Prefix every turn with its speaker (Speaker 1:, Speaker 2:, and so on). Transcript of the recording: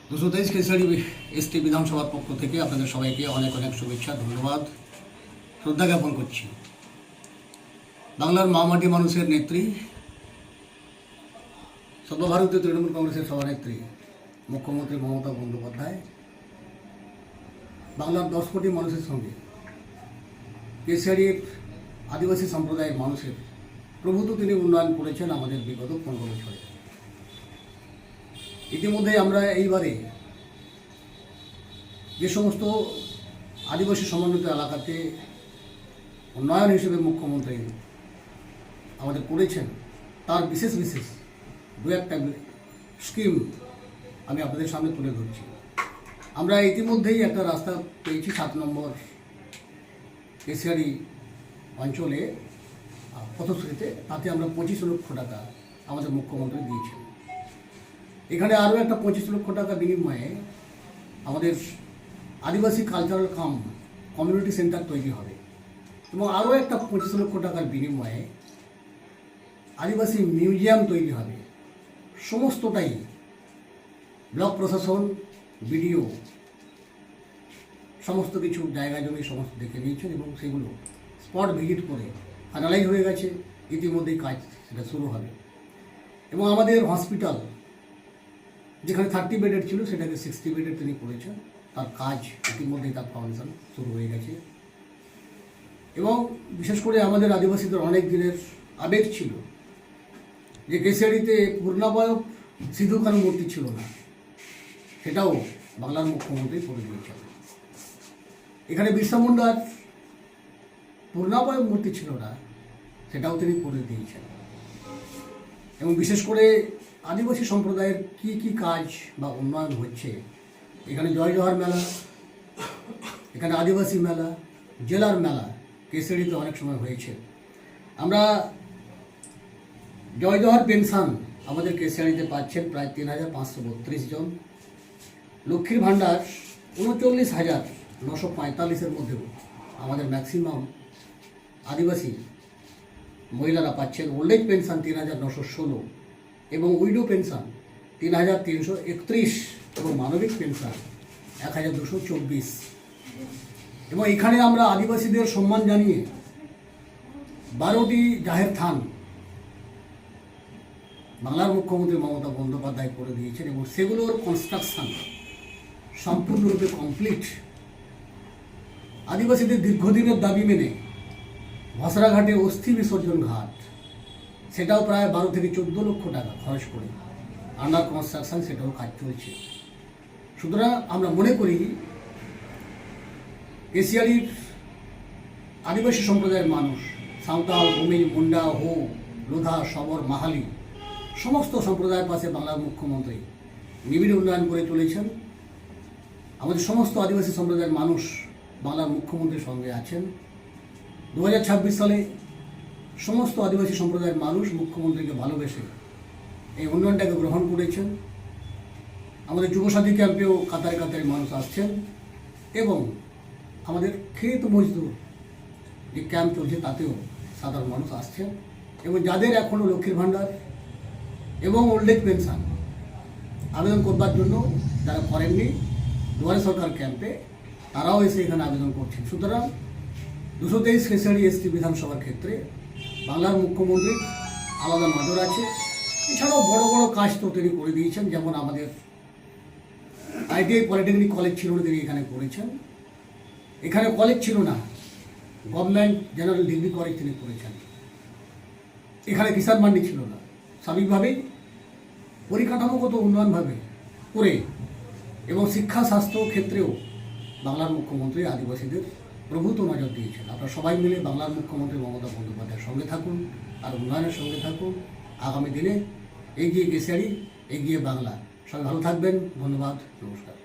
Speaker 1: 223 Kesari ST বিধানসভার পক্ষ থেকে আপনাদের সবাইকে অনেক অনেক শুভেচ্ছা, ধন্যবাদ, শ্রদ্ধা জ্ঞাপন করছি। বাংলার মামাটি মানুষের নেত্রী, সর্বভারতীয় তৃণমূল কংগ্রেসের সভানেত্রী মুখ্যমন্ত্রী মমতা বন্দ্যোপাধ্যায় বাংলার 10 কোটি মানুষের সঙ্গে কেশিয়ারির আদিবাসী সম্প্রদায়ের মানুষের প্রভূত তিনি উন্নয়ন করেছেন আমাদের বিগত 15 বছরে। ইতিমধ্যে আমরা এইবারে যে সমস্ত আদিবাসী সমন্বিত এলাকাতে উন্নয়ন হিসেবে মুখ্যমন্ত্রী আমাদের করেছেন, তার বিশেষ বিশেষ দু একটা স্কিম আমি আপনাদের সামনে তুলে ধরছি। আমরা ইতিমধ্যেই একটা রাস্তা পেয়েছি 7 নম্বর কেশিয়ারি অঞ্চলে পথশ্রীতে, তাতে আমরা 25 লক্ষ টাকা আমাদের মুখ্যমন্ত্রী দিয়েছেন। এখানে আরও একটা 25 লক্ষ টাকা বিনিময়ে আমাদের আদিবাসী কালচারাল কমিউনিটি সেন্টার তৈরি হবে এবং আরও একটা 25 লক্ষ টাকার বিনিময়ে আদিবাসী মিউজিয়াম তৈরি হবে। সমস্তটাই ব্লক প্রশাসন, বিডিও সমস্ত কিছু জায়গা জমি সমস্ত দেখে নিয়েছেন এবং সেগুলো স্পট ভিজিট করে ফাইনালাইজ হয়ে গেছে। ইতিমধ্যেই কাজ সেটা শুরু হবে এবং আমাদের হসপিটাল যেখানে 30 বেডের ছিল সেটাকে 60 বেডের তিনি করেছেন। তার কাজ ইতিমধ্যেই তার ফাউন্ডেশন শুরু হয়ে গেছে এবং বিশেষ করে আমাদের আদিবাসীদের অনেক দিনের আবেগ ছিল যে কেশিয়ারিতে পূর্ণাবয়ব সিধু কানু মূর্তি ছিল না, সেটাও বাংলার মুখ্যমন্ত্রী করে দিয়েছেন। এখানে বিরসা মুন্ডার পূর্ণাবয়ব মূর্তি ছিল না, সেটাও তিনি করে দিয়েছেন। এবং বিশেষ করে আদিবাসী সম্প্রদায়ের কি কি কাজ বা উন্নয়ন হচ্ছে, এখানে জয় জোহার মেলা, এখানে আদিবাসী মেলা, জেলার মেলা কেশিয়ারিতে অনেক সময় হয়েছে। আমরা জয় জোহার পেনশন আমাদের কেশিয়ারিতে পাচ্ছেন প্রায় 3532 জন। লক্ষ্মীর ভাণ্ডার 39,945-এর মধ্যেও আমাদের ম্যাক্সিমাম আদিবাসী মহিলারা পাচ্ছেন। ওল্ড এজ পেনশন 3,916 এবং উইডো পেনশন 3,331 এবং মানবিক পেনশন 1,224। এবং এখানে আমরা আদিবাসীদের সম্মান জানিয়ে 12টি জাহের থান বাংলার মুখ্যমন্ত্রী মমতা বন্দ্যোপাধ্যায় করে দিয়েছেন এবং সেগুলোর কনস্ট্রাকশন সম্পূর্ণরূপে কমপ্লিট। আদিবাসীদের দীর্ঘদিনের দাবি মেনে ভসরাঘাটে অস্থি বিসর্জন ঘাট, সেটাও প্রায় 12 থেকে 14 লক্ষ টাকা খরচ করে আন্ডার কনস্ট্রাকশন, সেটাও কাজ চলছে। সুতরাং আমরা মনে করি কেশিয়ারির আদিবাসী সম্প্রদায়ের মানুষ, সাঁওতাল, ভূমি, মুন্ডা, হো, লোধা, শবর, মাহালি সমস্ত সম্প্রদায়ের পাশে বাংলার মুখ্যমন্ত্রী নিবিড় উন্নয়ন করে চলেছেন। আমাদের সমস্ত আদিবাসী সম্প্রদায়ের মানুষ বাংলার মুখ্যমন্ত্রীর সঙ্গে আছেন। 2026 সালে সমস্ত আদিবাসী সম্প্রদায়ের মানুষ মুখ্যমন্ত্রীকে ভালোবেসে এই উন্নয়নটাকে গ্রহণ করেছেন। আমাদের যুবসাথী ক্যাম্পেও কাতারে কাতারে মানুষ আসছেন এবং আমাদের ক্ষেত মজদুর যে ক্যাম্প চলছে তাতেও সাধারণ মানুষ আসছেন। এবং যাদের এখনও লক্ষ্মীর ভাণ্ডার এবং ওল্ড এজ পেনশন আবেদন করবার জন্য যারা করেননি, দুয়ারে সরকার ক্যাম্পে তারাও এসে এখানে আবেদন করছেন। সুতরাং 223 কেশিয়ারি এসটি বিধানসভার ক্ষেত্রে বাংলার মুখ্যমন্ত্রীর আলাদা নজর আছে। এছাড়াও বড় বড় কাজ তো তিনি করে দিয়েছেন, যেমন আমাদের আইটিআই পলিটেকনিক কলেজ ছিল না, তিনি এখানে করেছেন। এখানে কলেজ ছিল না, গভর্নমেন্ট জেনারেল ডিগ্রি কলেজ তিনি করেছেন। এখানে কিষাণ মান্ডি ছিল না, স্বাভাবিকভাবেই পরিকাঠামোগত উন্নয়নভাবে করে এবং শিক্ষা স্বাস্থ্য ক্ষেত্রেও বাংলার মুখ্যমন্ত্রী আদিবাসীদের প্রভূত নজর দিয়েছেন। আপনারা সবাই মিলে বাংলার মুখ্যমন্ত্রী মমতা বন্দ্যোপাধ্যায়ের সঙ্গে থাকুন, আর উন্নয়নের সঙ্গে থাকুন। আগামী দিনে এগিয়ে কেশিয়ারি, এগিয়ে বাংলা। সবাই ভালো থাকবেন। ধন্যবাদ, নমস্কার।